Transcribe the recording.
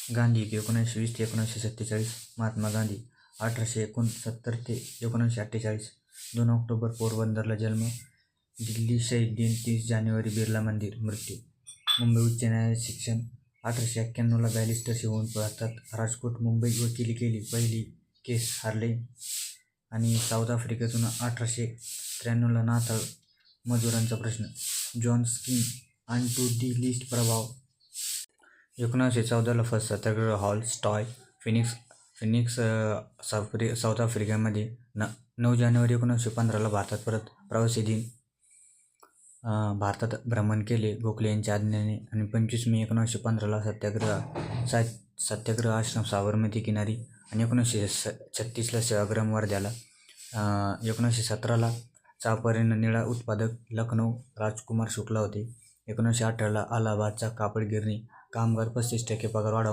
गांधी 1920 ते 1947, महात्मा गांधी 1869 ते 1948, 2 ऑक्टोबर पोरबंदरला जन्म, दिल्ली शहीद दिन 30 जानेवारी बिर्ला मंदिर, मृत्यू, मुंबई उच्च न्यायालयात शिक्षण, 1891ला बॅरिस्टरशी होऊन भारतात राजकोट मुंबई वकिली केली, पहिली केस हारले, आणि साऊथ आफ्रिकेतून 1893ला नाताळ मजुरांचा प्रश्न, जॉन स्किन आणि टू दी लिस्ट प्रभाव, 1914ला फर्स्ट सत्याग्रह हॉल स्टॉय, फिनिक्स साऊथ आफ्रिकेमध्ये, 9 जानेवारी 1915ला भारतात परत, प्रवासी दिन, भारतात भ्रमण केले गोखले यांच्या आज्ञेने, आणि 25 मे 1915ला सत्याग्रह आश्रम साबरमती किनारी, आणि 1936ला सेवाग्राम वर्ध्याला, 1917ला चापर्यानं निळा उत्पादक लखनौ राजकुमार शुक्ला होते, 1918ला अलाहाबादचा कापड गिरणी कामगार 35% पगार वाढव